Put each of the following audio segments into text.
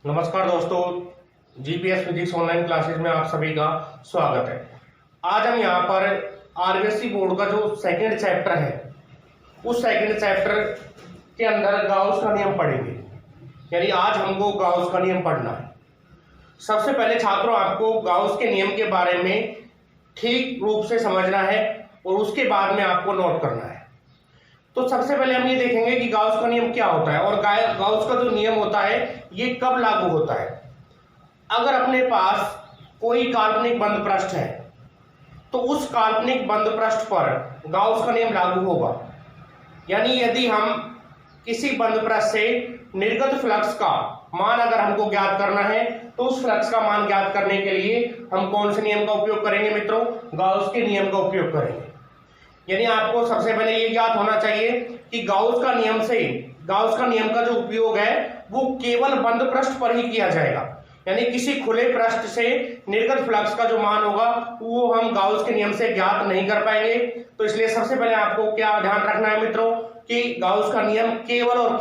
नमस्कार दोस्तों, GPS physics online classes में आप सभी का स्वागत है। आज हम यहाँ पर आरबीएससी बोर्ड का जो सेकंड चैप्टर है उस सेकंड चैप्टर के अंदर गाउस का नियम पढ़ेंगे। यानी आज हमको गाउस का नियम पढ़ना है। सबसे पहले छात्रों, आपको गाउस के नियम के बारे में ठीक रूप से समझना है और उसके बाद में आपको नोट करना है। तो सबसे पहले हम ये देखेंगे कि गाउस का नियम क्या होता है और गाउस का जो नियम होता है ये कब लागू होता है। अगर अपने पास कोई काल्पनिक बंद पृष्ठ है तो उस काल्पनिक बंद पृष्ठ पर गाउस का नियम लागू होगा। यानी यदि हम किसी बंद पृष्ठ से निर्गत फ्लक्स का मान अगर हमको ज्ञात करना है तो उस फ्लक्स का मान ज्ञात करने के लिए हम कौन से नियम का उपयोग करेंगे मित्रों? गाउस के नियम का उपयोग करेंगे। यानी आपको सबसे पहले ये ज्ञात होना चाहिए कि गाउस का नियम का जो उपयोग है वो केवल बंद पृष्ठ पर ही किया जाएगा। यानी किसी खुले पृष्ठ से निर्गत फ्लक्स का जो मान होगा वो हम गाउस के नियम से ज्ञात नहीं कर पाएंगे। तो इसलिए सबसे पहले आपको क्या ध्यान रखना है मित्रों कि गाउस का नियम केवल और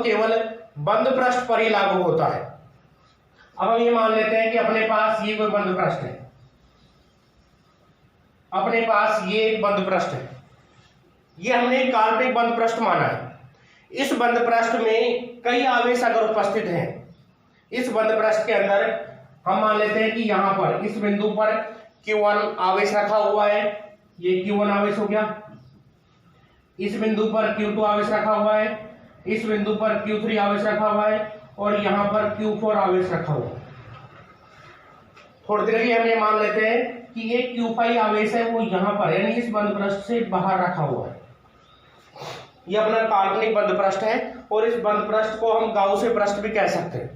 केवल बंद पृष्ठ पर ही लागू होता है। अब हम ये मान लेते हैं कि अपने पास ये कोई बंद पृष्ठ है, अपने पास ये एक बंद पृष्ठ है, ये हमने एक काल्पनिक बंद पृष्ठ माना है। इस बंद पृष्ठ में कई आवेश अगर उपस्थित हैं, इस बंद पृष्ठ के अंदर हम मान लेते हैं कि यहां पर इस बिंदु पर Q1 आवेश रखा हुआ है, ये Q1 आवेश हो गया। इस बिंदु पर Q2 आवेश रखा हुआ है, इस बिंदु पर Q3 आवेश रखा हुआ है और यहां पर Q4 आवेश रखा हुआ है। थोड़ी देर के लिए हम ये मान लेते हैं कि ये Q5 आवेश है वो यहां पर यानी इस बंद पृष्ठ से बाहर रखा हुआ है। ये अपना काल्पनिक बंद पृष्ठ है और इस बंद पृष्ठ को हम गाउसीय पृष्ठ भी कह सकते हैं।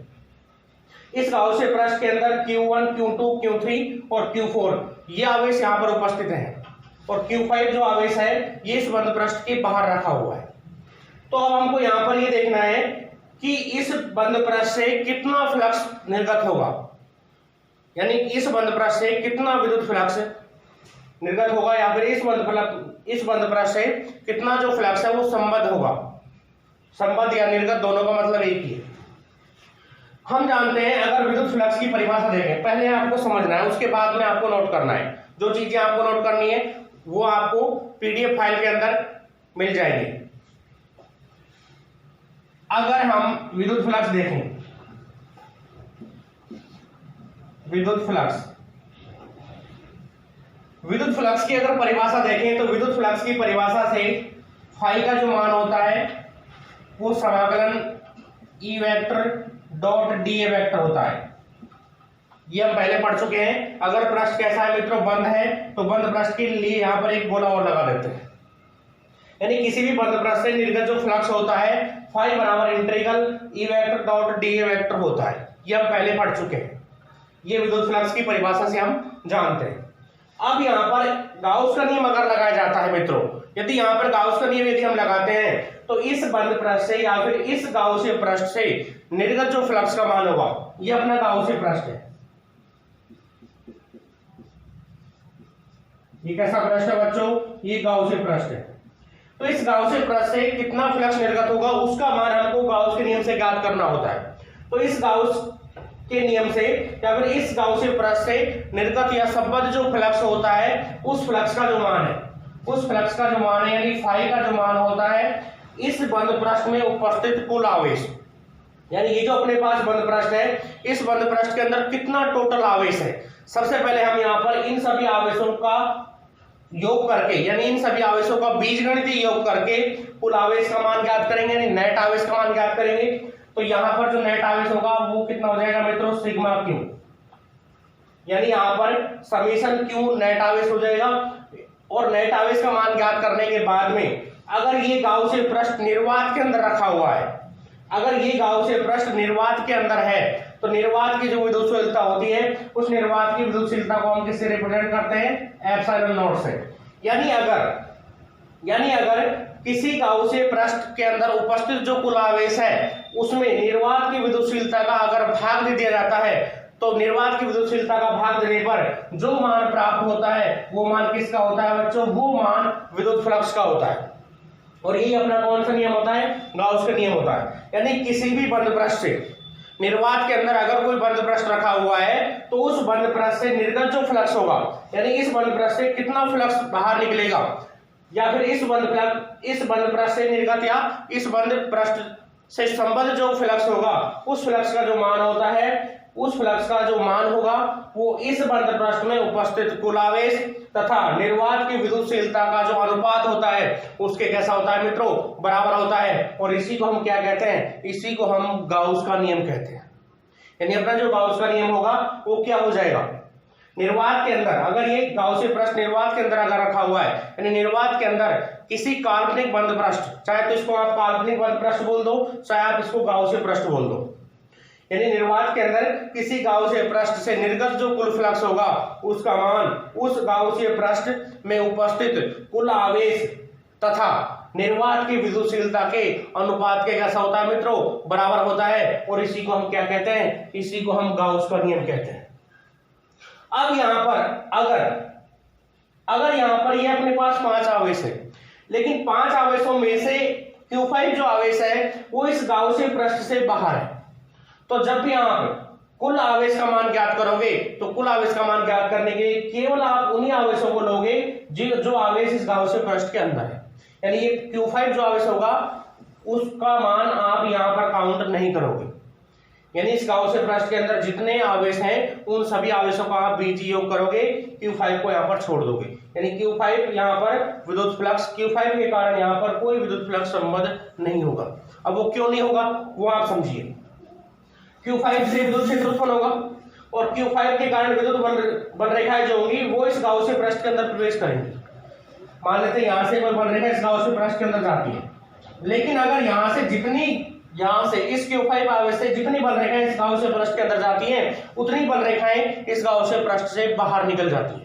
इस गाउसीय पृष्ठ के अंदर Q1, Q2, Q3 और Q4 ये आवेश यहां पर उपस्थित हैं और Q5 जो आवेश है ये इस बंद पृष्ठ के बाहर रखा हुआ है। तो अब हमको यहां पर ये देखना है कि इस बंद पृष्ठ से कितना फ्लक्स निर्गत होगा। यानी इस बंद पृष्ठ से कितना विद्युत फ्लक्स निर्गत होगा या फिर इस बंद पृष्ठ से कितना जो फ्लक्स है वो संबद्ध होगा। संबद्ध या निर्गत दोनों का मतलब एक ही है। हम जानते हैं, अगर विद्युत फ्लक्स की परिभाषा देखें, पहले आपको समझना है उसके बाद में आपको नोट करना है। जो चीजें आपको नोट करनी है वो आपको पीडीएफ फाइल के अंदर मिल जाएगी। अगर हम विद्युत फ्लक्स देखें, विद्युत फ्लक्स की अगर परिभाषा देखें तो विद्युत फ्लक्स की परिभाषा से फाई का जो मान होता है वो समाकलन E vector dot D A vector होता है। ये हम पहले पढ़ चुके हैं। अगर पृष्ठ कैसा है मित्रों? बंद है, तो बंद पृष्ठ के लिए यहां पर एक गोला और लगा देते हैं। यानी किसी भी बंद पृष्ठ से निर्गत जो फ्लक्स होता है फाई बराबर integral E vector dot D A vector होता है। ये हम पहले पढ़ चुके हैं। ये विद्युत फ्लक्स की परिभाषा से हम जानते हैं। अब यहाँ पर गाउस का नियम अगर लगाया जाता है मित्रों, यदि यहाँ पर गाउस का नियम यदि हम लगाते हैं तो इस बंद पृष्ठ से या फिर इस गाउसीय पृष्ठ से निर्गत जो फ्लक्स का मान होगा ये अपना गाउसीय पृष्ठ है। ये कैसा पृष्ठ है बच्चों? ये गाउसीय पृष्ठ है। तो इस गाउसीय पृष्ठ से कितना फ्लक्स निर्गत होगा उसका मान हमको गाउस के नियम से ज्ञात करना होता है। तो इस गाउस के नियम से या फिर इस गाउसीय पृष्ठ से निर्गत या संबद्ध जो फ्लक्स होता है उस फ्लक्स का जो मान है, उस फ्लक्स का जो मान है यानी फाई का जो मान होता है इस बंद पृष्ठ में उपस्थित कुल आवेश। यानी ये जो अपने पास बंद पृष्ठ है, इस बंद पृष्ठ के अंदर कितना टोटल आवेश है। सबसे पहले हम यहाँ पर इन सभी आवेशों का योग करके यानी इन सभी आवेशों का बीजगणितीय योग करके कुल आवेश का मान ज्ञात करेंगे, यानी नेट आवेश का मान ज्ञात करेंगे। तो यहां पर जो नेट आवेश होगा वो कितना हो जाएगा मित्रों? Sigma Q. यानी यहां पर समेशन क्यू नेट आवेश हो जाएगा। और नेट आवेश का मान ज्ञात करने के बाद में अगर ये गाउसीय पृष्ठ निर्वात के अंदर रखा हुआ है, अगर ये गाउसीय पृष्ठ निर्वात के अंदर है तो निर्वात की जो विद्युतशीलता होती है उस निर्वात की विद्युतशीलता को हम किससे रिप्रेजेंट करते हैं? एप्सिलॉन नॉट से। यानी अगर किसी गाउसीय पृष्ठ के अंदर उपस्थित जो कुल आवेश है उसमें निर्वात की विद्युतशीलता का अगर भाग दे दिया जाता है तो निर्वात की विद्युतशीलता का भाग देने पर जो मान प्राप्त होता है वो मान किसका होता है बच्चों? वो मान विद्युत फ्लक्स का होता है। और यही अपना कौन सा नियम होता है? गाउस का नियम होता है। यानी किसी भी बंद पृष्ठ से निर्वात के अंदर अगर कोई बंद पृष्ठ रखा हुआ है तो उस बंद पृष्ठ से निर्गत जो फ्लक्स होगा, यानी इस बंद पृष्ठ से कितना फ्लक्स बाहर निकलेगा, या फिर इस बंद पृष्ठ से निर्गत या इस बंद पृष्ठ से संबद्ध जो फ्लक्स होगा, उस फ्लक्स का जो मान होता है, उस फ्लक्स का जो मान होगा वो इस बंद पृष्ठ में उपस्थित कुल आवेश तथा निर्वात की विद्युतशीलता का जो अनुपात होता है उसके कैसा होता है मित्रों, बराबर होता है। और इसी को हम क्या कहते हैं, इसी को हम गाउस का नियम कहते हैं। यानी अपना जो गाउस का नियम होगा वो क्या हो जाएगा, निर्वात के अंदर अगर ये गाउसीय पृष्ठ निर्वात के अंदर अगर रखा हुआ है, यानी निर्वात के अंदर किसी काल्पनिक बंद पृष्ठ, चाहे तो इसको आप काल्पनिक बंद पृष्ठ बोल दो, चाहे आप इसको गाउसीय पृष्ठ बोल दो, यानी निर्वात के अंदर किसी गाउसीय पृष्ठ से निर्गत जो कुल फ्लक्स होगा उसका मान उस गाउसीय पृष्ठ में उपस्थित कुल आवेश तथा निर्वात की विद्युतशीलता के अनुपात के कैसा होता है मित्रों, बराबर होता है। और इसी को हम क्या कहते हैं, इसी को हम गाउस का नियम कहते हैं। अब यहां पर अगर यहां पर ये अपने पास 5 आवेश है, लेकिन 5 आवेशों में से Q5 जो आवेश है वो इस गाउसीय पृष्ठ से बाहर है, तो जब भी आप कुल आवेश का मान ज्ञात करोगे तो कुल आवेश का मान ज्ञात करने के लिए केवल आप उन्हीं आवेशों को लोगे जो आवेश इस गाउसीय पृष्ठ के अंदर है। यानी ये Q5 जो आवेश होगा उसका मान आप यहां पर काउंट नहीं करोगे, यानी इस गाउसीय पृष्ठ के अंदर जितने आवेश हैं उन सभी आवेशों का आप बीजीय योग करोगे, Q5 को यहां पर छोड़ दोगे। यानी Q5 यहां पर विद्युत फ्लक्स, Q5 के कारण यहां पर कोई विद्युत फ्लक्स संबद्ध नहीं होगा। अब वो क्यों नहीं होगा वो आप समझिए। Q5 से विद्युत क्षेत्र उत्पन्न होगा और Q5 के कारण विद्युत बल रेखाएं जो होंगी वो इस गाउसीय पृष्ठ के अंदर प्रवेश करेंगी। मान लेते हैं यहां से कोई बल रेखा इस गाउसीय पृष्ठ के अंदर जाती है, लेकिन अगर यहां से इस Q5 आवेश से जितनी बल रेखाएं इस गाउसीय पृष्ठ के अंदर जाती हैं उतनी बल रेखाएं इस गाउसीय पृष्ठ से बाहर निकल जाती हैं।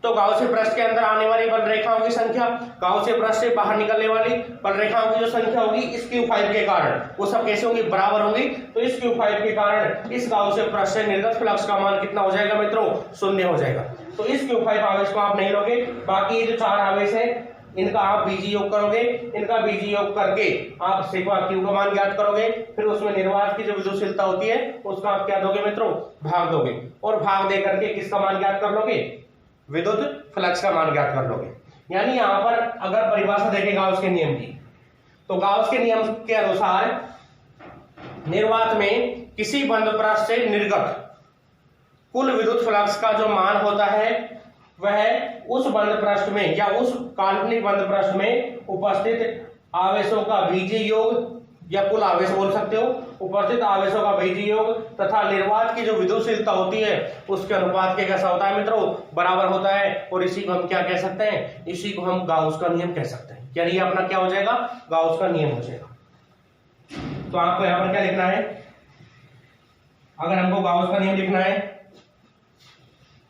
तो गाउसीय पृष्ठ के अंदर आने वाली बल रेखाओं की संख्या, गाउसीय पृष्ठ से बाहर निकलने वाली बल रेखाओं की जो संख्या होगी इस Q5 के कारण वो सब कैसे होंगी, बराबर होंगी। तो इस Q5 के कारण इस गाउसीय पृष्ठ से निर्गत फ्लक्स का मान कितना हो जाएगा मित्रों, 0 हो जाएगा। तो इस Q5 आवेश को आप नहीं लोगे, बाकी ये जो 4 आवेश है इनका आप बीजीय योग करोगे, इनका बीजीय योग करके आप सिग्मा Q का मान ज्ञात करोगे, फिर उसमें निर्वात की जो विद्युतशीलता होती है उसका आप क्या दोगे मित्रों, भाग दोगे, और भाग दे करके किसका मान ज्ञात कर लोगे, विद्युत फ्लक्स का मान ज्ञात कर लोगे। यानी यहां पर अगर परिभाषा देखें गाउस के नियम की, तो गाउस के नियम के अनुसार निर्वात में किसी बंद पृष्ठ से निर्गत कुल विद्युत फ्लक्स का जो मान होता है वह उस बंद पृष्ठ में या उस काल्पनिक बंद पृष्ठ में उपस्थित आवेशों का बीजीय योग या कुल आवेश बोल सकते हो, उपस्थित आवेशों का बीजीय योग तथा निर्वात की जो विद्युतशीलता होती है उसके अनुपात के कैसा होता है मित्रों, बराबर होता है। और इसी को हम क्या कह सकते हैं, इसी को हम गाउस का नियम कह सकते हैं। यानी ये अपना क्या हो जाएगा, गाउस का नियम हो जाएगा। तो आपको यहां पर क्या लिखना है, अगर हमको गाउस का नियम लिखना है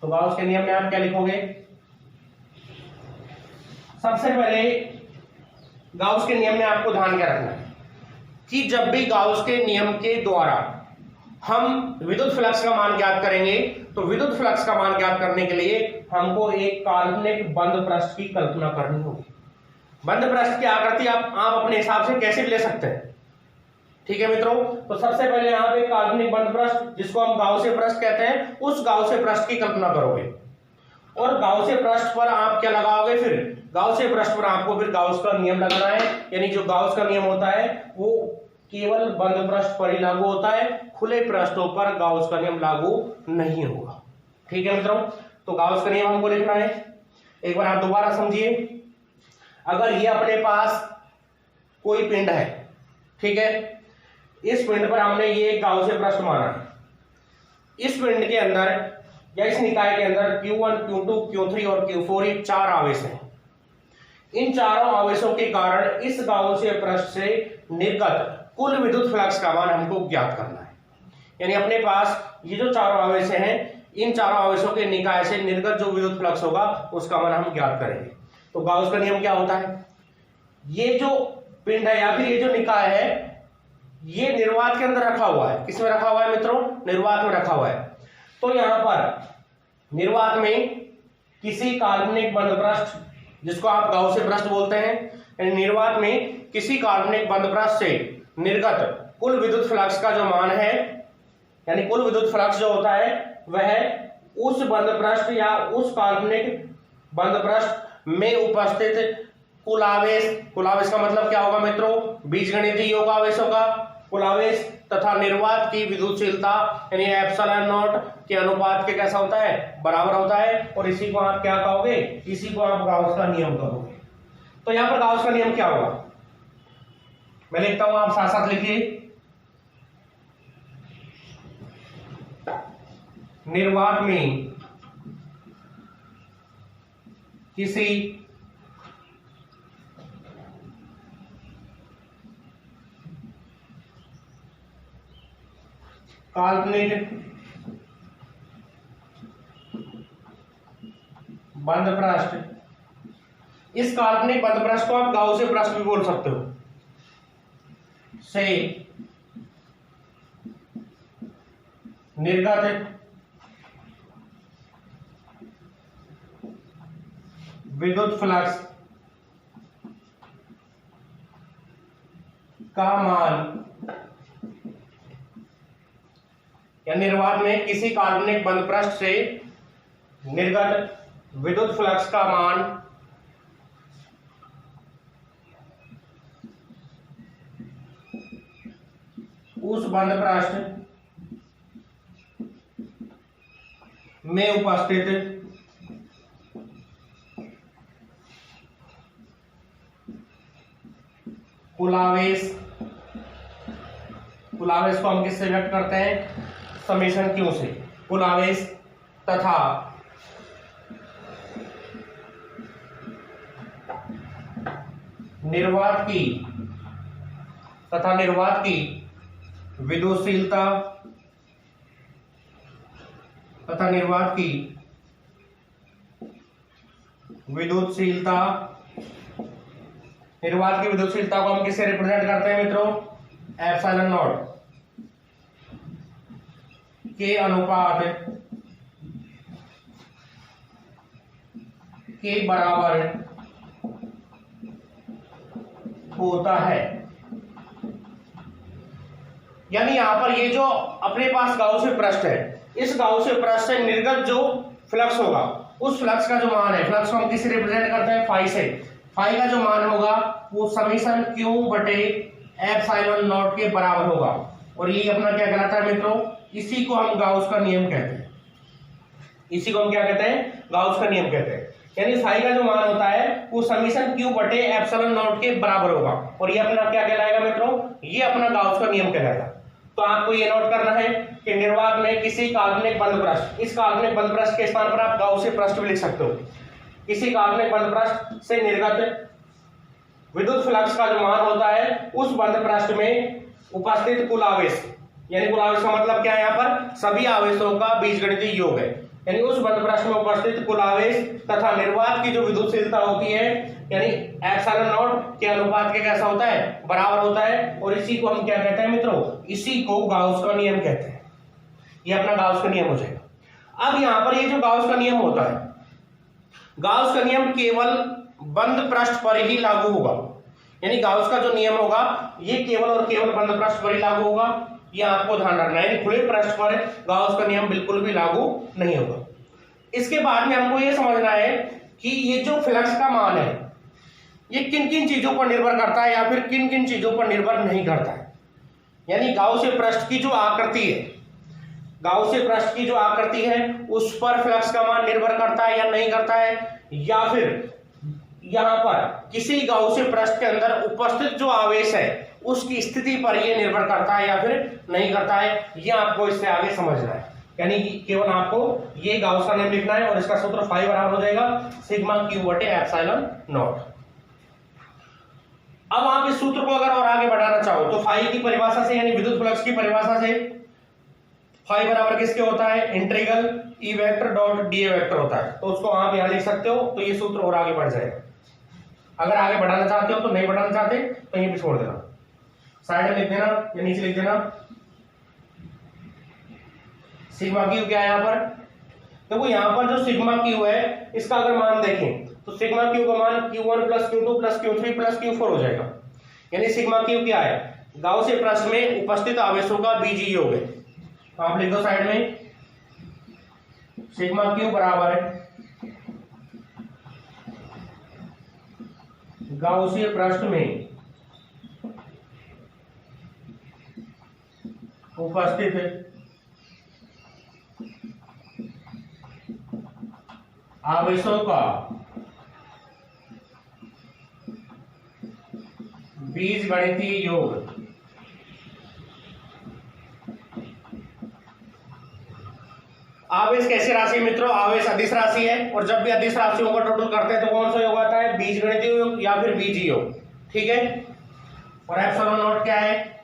तो गाउस के नियम में आप क्या लिखोगे, सबसे पहले गाउस के नियम में आपको ध्यान क्या रखना है कि जब भी गाउस के नियम के द्वारा हम विद्युत फ्लक्स का मान ज्ञात करेंगे तो विद्युत फ्लक्स का मान ज्ञात करने के लिए हमको एक काल्पनिक बंद पृष्ठ की कल्पना करनी होगी। बंद पृष्ठ की आकृति आप अपने हिसाब से कैसे भी ले सकते हैं, ठीक है मित्रों। तो सबसे पहले यहाँ पे काल्पनिक बंद पृष्ठ जिसको हम गाउसीय पृष्ठ कहते हैं उस गाउसीय पृष्ठ की कल्पना करोगे, और गाउसीय पृष्ठ पर आप क्या लगाओगे, फिर गाउसीय पृष्ठ पर आपको फिर गाउस का नियम लगाना है। यानी जो गाउस का नियम होता है वो केवल बंद पृष्ठ पर ही लागू होता है, खुले पृष्ठों पर गाउस का नियम लागू नहीं होगा, ठीक है मित्रों। तो गाउस का नियम हमको लिखना है, एक बार आप दोबारा समझिए। अगर ये अपने पास कोई पिंड है, ठीक है, इस पिंड पर हमने ये गाउसीय पृष्ठ माना है, इस पिंड के अंदर या इस निकाय के अंदर Q1, Q2, Q3 और Q4 ये 4 आवेश हैं। इन चारों आवेशों के कारण इस गाउसीय पृष्ठ से निर्गत कुल विद्युत फ्लक्स का मान हमको ज्ञात करना है। यानी अपने पास ये जो चारों आवेश हैं, इन चारों आवेशों के निकाय से निर्गत जो विद्युत फ्लक्स होगा उसका मान हम ज्ञात करेंगे। तो गाउस का नियम क्या होता है, ये जो पिंड है या फिर ये जो निकाय है ये निर्वात के अंदर रखा हुआ है। किसमें रखा हुआ है मित्रों, निर्वात में रखा हुआ है। तो यहां पर निर्वात में किसी काल्पनिक बंद पृष्ठ जिसको आप गाउसीय पृष्ठ बोलते हैं, निर्वात में किसी काल्पनिक बंद पृष्ठ से निर्गत कुल विद्युत फ्लक्स का जो मान है, यानी कुल विद्युत फ्लक्स जो होता है वह उस बंद पृष्ठ या उस काल्पनिक बंद पृष्ठ में उपस्थित कुल आवेश, कुल आवेश का मतलब क्या होगा मित्रों, बीजगणितीय योग आवेशों का कुल आवेश तथा निर्वात की विद्युतशीलता यानी एप्सिलॉन नॉट के अनुपात के कैसा होता है, बराबर होता है। और इसी को आप क्या कहोगे, इसी को आप गाउस का नियम कहोगे। तो यहां पर गाउस का नियम क्या होगा, मैं लिखता हूं, आप साथ साथ लिखिए। निर्वात में किसी काल्पनिक बंद पृष्ठ, इस काल्पनिक बंद पृष्ठ को आप गाउसीय पृष्ठ भी बोल सकते हो, से निर्गत विद्युत फ्लक्स का मान, या निर्वात में किसी काल्पनिक बंद पृष्ठ से निर्गत विद्युत फ्लक्स का मान उस बंद पृष्ठ में उपस्थित कुल आवेश, कुल आवेश को हम किससे व्यक्त करते हैं, समेशन क्यू से, कुल आवेश तथा निर्वात की विद्युतशीलता तथा निर्वात की विद्युतशीलता, निर्वात की विद्युतशीलता को हम किससे रिप्रेजेंट करते हैं मित्रों, एप्सिलॉन नॉट के अनुपात के बराबर होता है। यानी यहां पर ये जो अपने पास गाउसीय पृष्ठ है, इस गाउसीय पृष्ठ से निर्गत जो फ्लक्स होगा, उस फ्लक्स का जो मान है, फ्लक्स को हम किससे रिप्रेजेंट करते हैं, फाई से। फाई का जो मान होगा वो समीशन क्यू बटे एप्सिलॉन नॉट के बराबर होगा। और ये अपना क्या कहलाता है मित्रों, इसी को हम गाउस का नियम कहते हैं, इसी को हम क्या कहते हैं, गाउस का नियम कहते हैं। यानी फाई का जो मान होता है वो समीशन क्यू बटे एप्सिलॉन नॉट के बराबर होगा। और ये अपना क्या कहलाएगा मित्रों, ये अपना गाउस का नियम कहलाएगा। तो आपको ये नोट करना है कि निर्वात में किसी काल्पनिक बंद पृष्ठ, इस काल्पनिक बंद पृष्ठ के स्थान पर आप गाउसीय पृष्ठ भी लिख सकते हो, किसी काल्पनिक बंद पृष्ठ से निर्गत विद्युत फ्लक्स का जो मान होता है उस बंद पृष्ठ में उपस्थित कुल आवेश, यानी कुल आवेश का मतलब क्या है, यहाँ पर सभी आवेशों का बीजगणितीय योग है। यानी उस बंद पृष्ठ में उपस्थित कुल आवेश तथा निर्वात की जो विद्युतशीलता होती है, यानी एप्सिलॉन नॉट के अनुपात के कैसा होता है, बराबर होता है। और इसी को हम क्या कहते हैं मित्रों, इसी को गाउस का नियम कहते हैं। ये अपना गाउस का नियम हो जाएगा। अब यहाँ पर ये जो गाउस का नियम होता है, गाउस का नियम केवल बंद पृष्ठ पर ही लागू होगा। यानी गाउस का जो नियम होगा ये केवल और केवल बंद पृष्ठ पर ही लागू होगा, ये आपको ध्यान रखना है। खुले पृष्ठ पर गाउस का नियम बिल्कुल भी लागू नहीं होगा। इसके बाद में हमको ये समझना है कि ये जो फ्लक्स का मान है ये किन किन चीजों पर निर्भर करता है या फिर किन किन चीजों पर निर्भर नहीं करता है। यानी गाउसीय पृष्ठ की जो आकृति है, गाउसीय पृष्ठ की जो आकृति है उस पर फ्लक्स का मान निर्भर करता है या नहीं करता है, या फिर यहां पर किसी गाउसीय पृष्ठ के अंदर उपस्थित जो आवेश है उसकी स्थिति पर यह निर्भर करता है या फिर नहीं करता है। यह आपको इससे आगे समझना है। यानी कि केवल आपको ये गाउस का नियम लिखना है और इसका सूत्र फाई बराबर हो जाएगा सिग्मा क्यू बटे एप्सिलॉन नॉट। अब आप इस सूत्र को अगर और आगे बढ़ाना चाहो तो फाई की परिभाषा से, यानी विद्युत फ्लक्स की परिभाषा से, फाई बराबर किसके होता है, integral E vector dot D vector होता है। तो उसको आप यहां लिख सकते हो, तो ये सूत्र और आगे बढ़ जाएगा। अगर आगे बढ़ाना चाहते हो तो, नहीं बढ़ाना चाहते तो यहीं पे छोड़ देना, साइड में लिख देना या नीचे लिख देना। सिग्मा क्यू क्या है यहाँ पर, देखो यहाँ पर जो सिग्मा क्यू है इसका अगर मान देखें तो सिग्मा क्यू का मान Q1 plus Q2 plus Q3 plus Q4 हो जाएगा। यानी सिग्मा क्यू क्या है, गाउसीय पृष्ठ में उपस्थित आवेशों का बीजीय योग है। तो आप लिख दो साइड में, सिग्मा क्यू बराबर गाउसीय पृष्ठ में उपस्थित आवेशों का बीजगणितीय योग। आवेश कैसी राशि है मित्रों? आवेश अदिश राशि है, और जब भी अदिश राशियों का टोटल करते हैं तो कौन सा योग आता है? बीजगणितीय योग या फिर बीजीय योग। ठीक है। और एप्सिलॉन नॉट क्या है?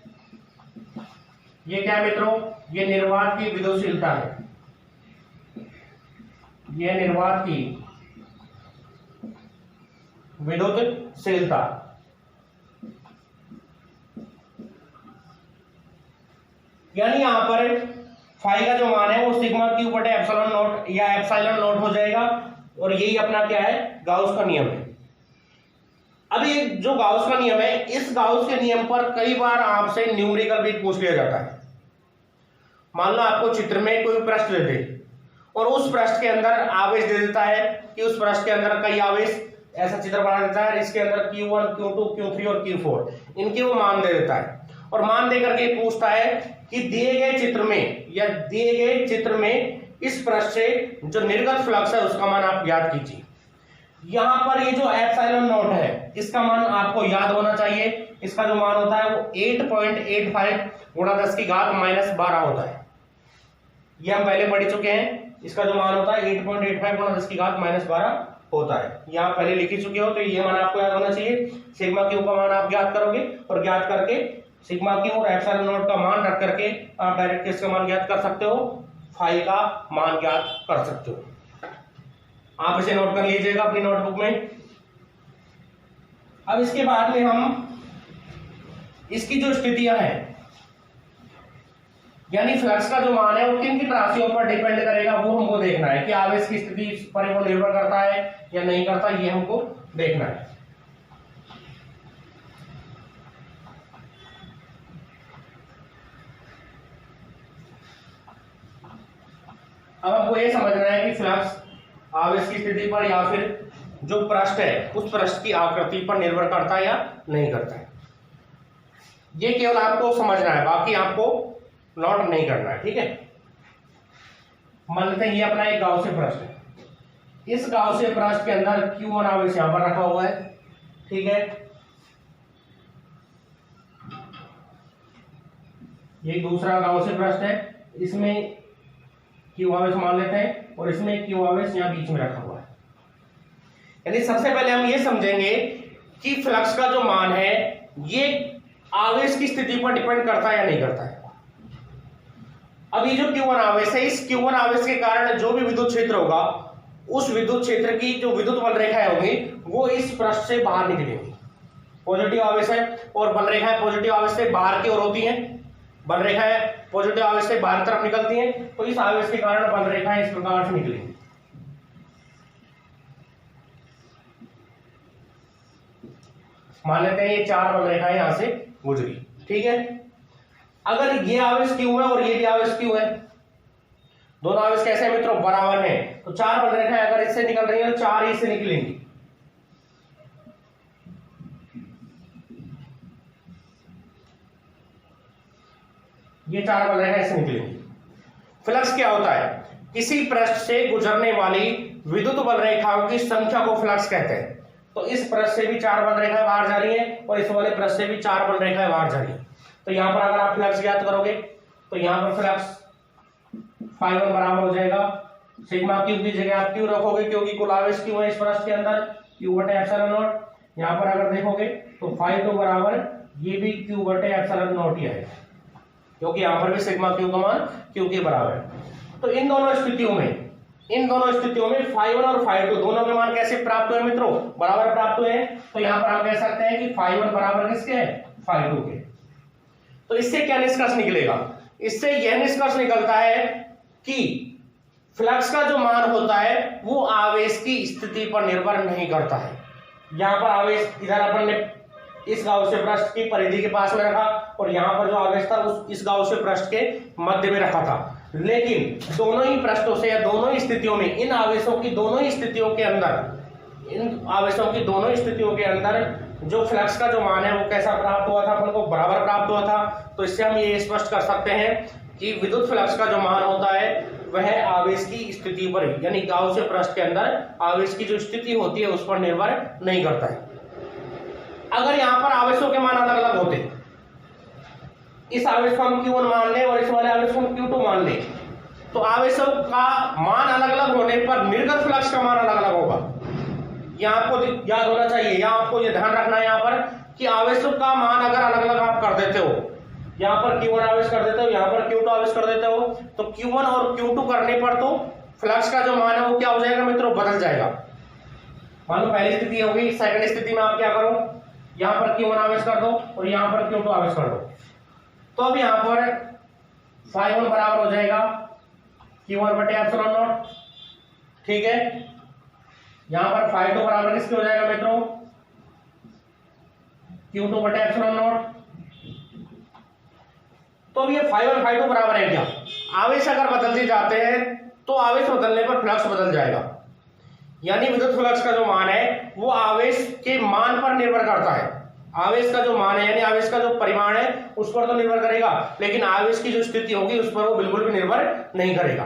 ये क्या है मित्रों? ये निर्वात की विद्युतशीलता है। यह निर्वात की विद्युतशीलता। यानी यहां पर फाई का जो मान है वो सिग्मा क्यू बटे एप्सिलॉन नॉट या एप्सिलॉन नॉट हो जाएगा, और यही अपना क्या है? गाउस का नियम है। अब ये जो गाउस का नियम है, इस गाउस के नियम पर कई बार आपसे न्यूमेरिकल भी पूछ लिया जाता है। मान लो आपको चित्र में कोई पृष्ठ दे दे और उस पृष्ठ के अंदर आवेश दे देता है कि उस पृष्ठ के अंदर कई आवेश, ऐसा चित्र बना देता है, इसके अंदर Q1, Q2, Q3 और Q4 इनके वो मान दे देता है, और मान दे करके पूछता है कि दिए गए चित्र में या दिए गए चित्र में इस पृष्ठ से जो निर्गत फ्लक्स है उसका मान आप ज्ञात कीजिए। यहां पर ये जो एप्सिलॉन नॉट है इसका मान आपको याद होना चाहिए। इसका जो मान होता है वो 8.85 गुणा 10 की घात -12 होता है। ये हम पहले पढ़ चुके हैं। इसका जो मान होता है 8.85 गुणा 10 की घात -12 होता है। यहाँ पहले लिख ही चुके हो, तो ये मान आपको याद होना चाहिए। सिग्मा क्यू का मान आप ज्ञात करोगे, और ज्ञात करके सिग्मा क्यू और एप्सिलॉन नॉट का मान रख करके आप डायरेक्ट किसका मान ज्ञात कर सकते हो? फाई का मान ज्ञात कर सकते हो। आप इसे नोट कर लीजिएगा अपनी नोटबुक में। अब इसके बाद में हम इसकी जो स्थितियां हैं, यानी फ्लक्स का जो मान है वो किन किन राशियों पर डिपेंड करेगा, वो हमको देखना है कि आवेश की स्थिति पर वो निर्भर करता है या नहीं करता, ये हमको देखना है। अब हमको ये समझना है कि फ्लक्स आवेश की स्थिति पर या फिर जो पृष्ठ है उस पृष्ठ की आकृति पर निर्भर करता है या नहीं करता है। ये केवल आपको समझना है, बाकी आपको नोट नहीं करना है। ठीक है। मान लेते हैं ये अपना एक गाउसीय पृष्ठ है। इस गाउसीय पृष्ठ के अंदर Q1 आवेश यहां पर रखा हुआ है। ठीक है। ये दूसरा गाउसीय पृष्ठ है, इसमें Q आवेश मान लेते हैं, और इसमें Q आवेश यहां बीच में रखा हुआ है। यानी सबसे पहले हम ये समझेंगे कि फ्लक्स का जो मान है ये आवेश की स्थिति पर डिपेंड करता है या नहीं करता है। अब ये जो Q1 आवेश है, इस Q1 आवेश के कारण जो भी विद्युत क्षेत्र होगा, उस विद्युत क्षेत्र की जो विद्युत बल रेखाएं होंगी वो इस पृष्ठ से बाहर निकलेंगी। पॉजिटिव आवेश है और बल रेखाएं पॉजिटिव आवेश से बाहर की ओर होती हैं। बल रेखाएं पॉजिटिव आवेश से बाहर तरफ निकलती हैं, तो इस आवेश के कारण बल रेखाएं इस प्रकार से निकलेंगी। मान लेते हैं ये 4 बल रेखाएं यहां से गुजरी। ठीक है। अगर ये आवेश Q है और ये भी आवेश Q है, दोनों आवेश कैसे हैं मित्रों? बराबर हैं, तो 4 बल रेखाएं अगर इससे निकल रही हैं तो 4 इससे निकलेंगी। ये 4 बल रेखाएं इससे निकलेंगी। फ्लक्स क्या होता है? किसी पृष्ठ से गुजरने वाली विद्युत बल रेखाओं की संख्या को फ्लक्स कहते हैं। तो इस पृष्ठ से भी 4 बल रेखाएं बाहर जा रही हैं और इस वाले पृष्ठ से भी 4 बल रेखाएं बाहर जा रही हैं। तो यहां पर अगर आप फ्लक्स ज्ञात करोगे तो यहां पर फ्लक्स φ1 बराबर हो जाएगा सिग्मा क्यू की जगह आप क्यू रखोगे, क्योंकि कुल आवेश क्यू है इस पृष्ठ के अंदर, क्यू बटे एप्सिलॉन नॉट। यहां पर अगर देखोगे तो φ2 बराबर ये भी क्यू बटे एप्सिलॉन नॉट ही है, क्योंकि यहां पर भी सिग्मा क्यू का मान क्यू के बराबर है। तो इन दोनों स्थितियों में φ1 और φ2 दोनों के मान कैसे प्राप्त हुए मित्रों? बराबर प्राप्त हुए हैं। तो यहां पर हम कह सकते हैं कि φ1 बराबर किसके है? φ2 के। तो इससे क्या निष्कर्ष निकलेगा? इससे यह निष्कर्ष निकलता है कि फ्लक्स का जो मान होता है वो आवेश की स्थिति पर निर्भर नहीं करता है। यहां पर आवेश इधर अपन ने इस गाउसियन पृष्ठ की परिधि के पास में रखा और यहाँ पर जो आवेश था उस इस गाउसियन पृष्ठ के मध्य में रखा था। लेकिन दोनों ही पृष्ठों से या दोनों ही स्थितियों में इन आवेशों की दोनों ही स्थितियों के अंदर जो फ्लक्स का जो मान है वो कैसा प्राप्त हुआ था, अपन को बराबर प्राप्त हुआ था। तो इससे हम ये स्पष्ट कर सकते हैं कि विद्युत फ्लक्स का जो मान होता है वह आवेश की स्थिति पर, यानी गाउसियन पृष्ठ के अंदर आवेश की जो स्थिति होती है उस पर निर्भर नहीं करता है। अगर यहाँ पर आवेशों के मान अलग अलग होते, इस आवेश को हम Q1 मान लें और इस वाले आवेश को हम Q2 मान लें, तो आवेशों का मान अलग अलग होने पर निर्गत फ्लक्स का मान अलग अलग होगा। यहाँ आपको याद होना चाहिए, यहाँ आपको ये ध्यान रखना है यहाँ पर कि आवेशों का मान अगर अलग अलग आप कर देते हो, यहाँ पर Q1 आवेश कर देते हो, यहाँ पर Q2 आवेश कर देते हो, तो Q1 और Q2 करने पर तो फ्लक्स का जो मान है वो क्या हो जाएगा मित्रों, बदल जाएगा। मान लो पहली स्थिति होगी, सेकंड स्थिति में आप क्या करो, यहाँ पर Q1 आवेश कर दो और यहाँ पर Q2 आवेश कर दो। तो अब यहाँ पर φ1 बराबर हो जाएगा Q1/ε0, ठीक है। यहाँ पर φ2 बराबर किसके हो जाएगा मित्रों, Q2/ε0। तो अब ये φ1 φ2 बराबर है क्या, आवेश अगर बदलते जाते हैं तो आवेश बदलने पर फ्लक्स बदल जाएगा, यानी विद्युत फ्लक्स का जो मान है वो आवेश के मान पर निर्भर करता है। आवेश का जो मान है यानी आवेश का जो परिमाण है उस पर तो निर्भर करेगा, लेकिन आवेश की जो स्थिति होगी उस पर वो बिल्कुल भी निर्भर नहीं करेगा,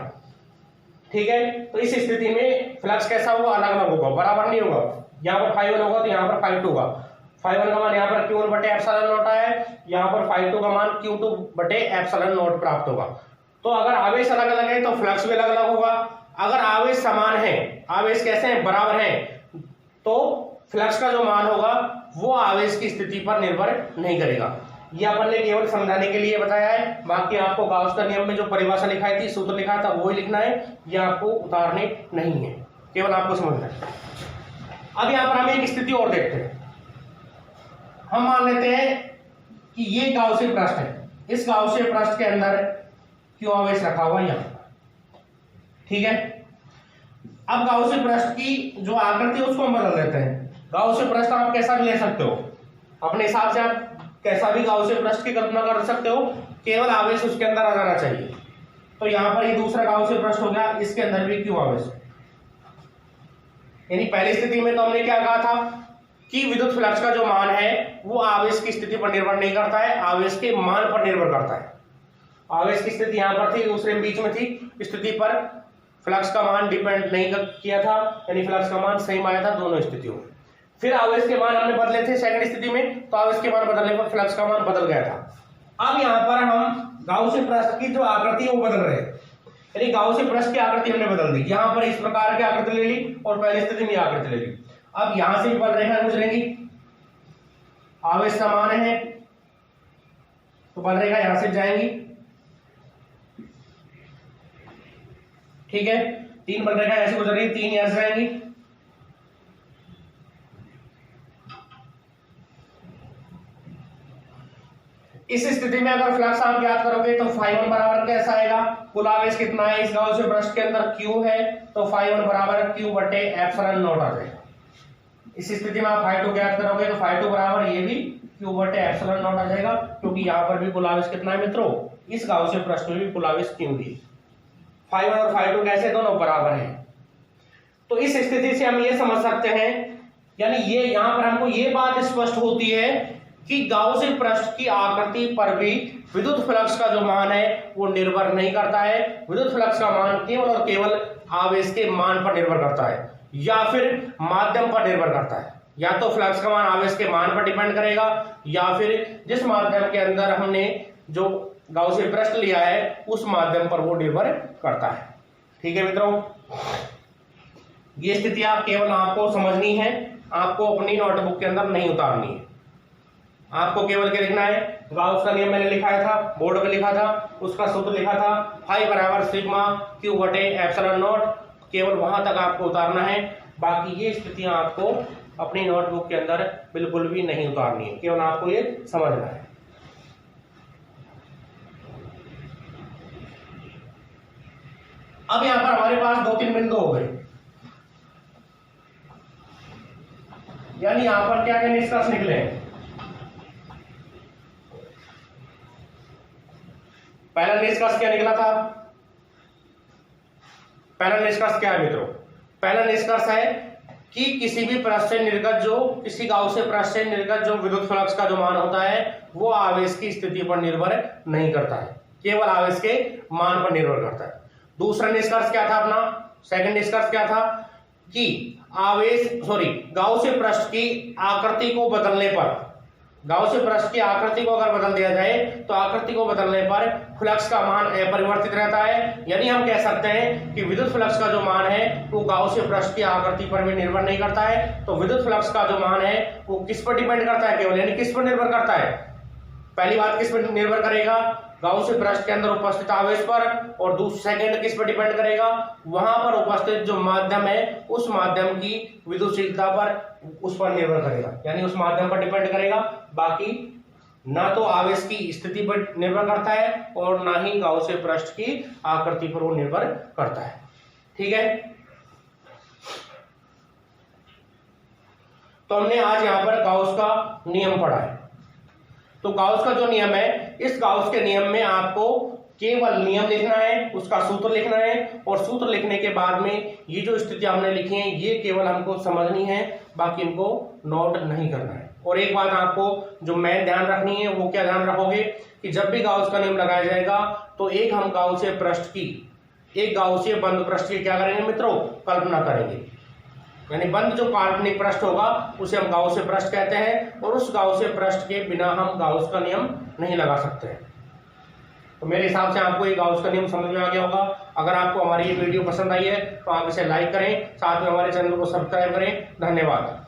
ठीक है। तो इस स्थिति में फ्लक्स कैसा होगा, अलग अलग होगा, बराबर नहीं होगा। यहाँ पर φ1 होगा तो यहाँ पर φ2 होगा। φ1 का मान यहाँ पर Q1/ε0 है, यहाँ पर φ2 का मान Q2/ε0 प्राप्त होगा। तो अगर आवेश अलग अलग है तो फ्लक्स भी अलग अलग होगा। अगर आवेश समान है, आवेश कैसे हैं, बराबर है, तो फ्लक्स का जो मान होगा वो आवेश की स्थिति पर निर्भर नहीं करेगा। ये अपन ने केवल समझाने के लिए बताया है, बाकी आपको गाउस का नियम में जो परिभाषा लिखाई थी, सूत्र लिखा था, वो ही लिखना है, ये आपको उतारने नहीं है, केवल आपको समझना है। अब यहाँ पर हम एक स्थिति और देखते हैं। हम मान लेते हैं कि ये गाउसियन पृष्ठ है, इस गाउसियन पृष्ठ के अंदर क्यों आवेश रखा हुआ यहाँ, ठीक है। अब गाउसियन पृष्ठ की जो आकृति है उसको हम बदल देते हैं। गाउसियन पृष्ठ आप कैसा भी ले सकते हो, अपने हिसाब से आप कैसा भी गाउसियन पृष्ठ की कल्पना कर सकते हो, केवल आवेश उसके अंदर आ जाना चाहिए। तो यहाँ पर ये दूसरा गाउसियन पृष्ठ हो गया, इसके अंदर भी क्यों आवेश, यानी पहली स्थिति में तो हमने क्या कहा था कि विद्युत फ्लक्स का जो मान है वो आवेश की स्थिति पर निर्भर नहीं करता है, आवेश के मान पर निर्भर करता है। आवेश की स्थिति यहाँ पर थी, दूसरे बीच में थी, स्थिति पर फ्लक्स का मान डिपेंड नहीं किया था, यानी फ्लक्स का मान सेम आया था दोनों स्थितियों में। फिर आवेश के मान हमने बदले थे सेकंड स्थिति में, तो आवेश के मान बदलने पर फ्लक्स का मान बदल गया था। अब यहाँ पर हम गाउसियन पृष्ठ की जो आकृति है वो बदल रहे हैं, यानी गाउसियन पृष्ठ की आकृति हमने बदल दी। यहाँ पर इस प्रकार की आकृति ले ली और पहली स्थिति में आकृति ले ली। अब यहां से बल रेखा गुजरेंगी, आवेश समान है तो बल रेखा यहां से जाएंगी, ठीक है। तीन बल रेखा ऐसे गुजर रही, तीन यहां से जाएंगी, इस स्थिति में अगर फ्लक्स आप याद करोगे तो φ1 बराबर कैसा आएगा, कुल आवेश कितना है इस गाउसियन पृष्ठ के अंदर, Q है, तो φ1 बराबर Q/ε0 आ जाएगा। इस स्थिति में आप φ2 याद करोगे तो φ2 बराबर ये भी Q/ε0 आ जाएगा, क्योंकि यहाँ पर भी कुल आवेश कितना है मित्रों, इस गाउसियन पृष्ठ में भी कुल आवेश Q भी, φ1 और φ2 कैसे दोनों बराबर हैं। तो इस स्थिति से हम ये समझ सकते हैं, यानी ये यहाँ पर हमको ये बात स्पष्ट होती है कि गाउसियन पृष्ठ की आकृति पर भी विद्युत फ्लक्स का जो मान है वो निर्भर नहीं करता है। विद्युत फ्लक्स का मान केवल और केवल आवेश के मान पर निर्भर करता है या फिर माध्यम पर निर्भर करता है। या तो फ्लक्स का मान आवेश के मान पर डिपेंड करेगा या फिर जिस माध्यम के अंदर हमने जो गाउसियन पृष्ठ लिया है उस माध्यम पर वो निर्भर करता है। ठीक है मित्रों, ये स्थिति आप केवल आपको समझनी है, आपको अपनी नोटबुक के अंदर नहीं उतारनी है। आपको केवल क्या लिखना है, गाउस का नियम मैंने लिखाया था, बोर्ड पे लिखा था, उसका सूत्र लिखा था, फाई बराबर सिग्मा क्यू बटे एप्सिलॉन नॉट, केवल वहां तक आपको उतारना है। बाकी ये स्थितियां आपको अपनी नोटबुक के अंदर बिल्कुल भी नहीं उतारनी है, केवल आपको ये समझना है। अब यहां पर हमारे पास दो तीन बिंदु हो गए, यानी यहां पर क्या क्या निष्कर्ष निकले हैं। पहला निष्कर्ष क्या निकला था? पहला निष्कर्ष क्या है मित्रों? पहला निष्कर्ष है कि किसी भी पृष्ठ से निर्गत किसी गाउसियन पृष्ठ से निर्गत जो विद्युत फ्लक्स का जो मान होता है वो आवेश की स्थिति पर निर्भर नहीं करता है, केवल आवेश के मान पर निर्भर करता है। दूसरा निष्कर्ष क्या था अपना? सेकंड निष्कर्ष क्या था कि गाउसियन पृष्ठ की आकृति को बदलने पर, गाउसियन पृष्ठ की आकृति को अगर बदल दिया जाए तो आकृति को बदलने पर फ्लक्स का मान अपरिवर्तित रहता है। यानी हम कह सकते हैं कि विद्युत फ्लक्स का जो मान है वो गाउसियन पृष्ठ की आकृति पर भी निर्भर नहीं करता है। तो विद्युत फ्लक्स का जो मान है वो किस पर डिपेंड करता है? केवल, यानी किस पर निर्भर करता है? पहली बात किस पर निर्भर करेगा? गाउसियन पृष्ठ के अंदर उपस्थित आवेश पर। और दूसरी सेकंड किस पर डिपेंड करेगा? वहां पर उपस्थित जो माध्यम है उस माध्यम की विद्युतशीलता पर, उस पर निर्भर करेगा। यानी उस माध्यम पर डिपेंड करेगा, बाकी ना तो आवेश की स्थिति पर निर्भर करता है और ना ही गाउसियन पृष्ठ की आकृति पर वो निर्भर करता है। ठीक है, तो हमने आज यहां पर गाउस का नियम पढ़ा है। तो गाउस का जो नियम है, इस गाउस के नियम में आपको केवल नियम लिखना है, उसका सूत्र लिखना है, और सूत्र लिखने के बाद में ये जो स्थितियां हमने लिखी हैं ये केवल हमको समझनी है, बाकी इनको नोट नहीं करना है। और एक बात आपको जो मैं ध्यान रखनी है वो क्या ध्यान रखोगे कि जब भी गाउस का नियम लगाया जाएगा तो एक हम गाउसियन पृष्ठ की, एक गाउसियन बंद पृष्ठ की क्या करेंगे मित्रों? कल्पना करेंगे। यानी बंद जो काल्पनिक पृष्ठ होगा उसे हम गाउसियन पृष्ठ कहते हैं, और उस गाउसियन पृष्ठ के बिना हम गाउस का नियम नहीं लगा सकते हैं। तो मेरे हिसाब से आपको ये गाउस का नियम समझ में आ गया होगा। अगर आपको हमारी ये वीडियो पसंद आई है तो आप इसे लाइक करें, साथ में हमारे चैनल को सब्सक्राइब करें। धन्यवाद।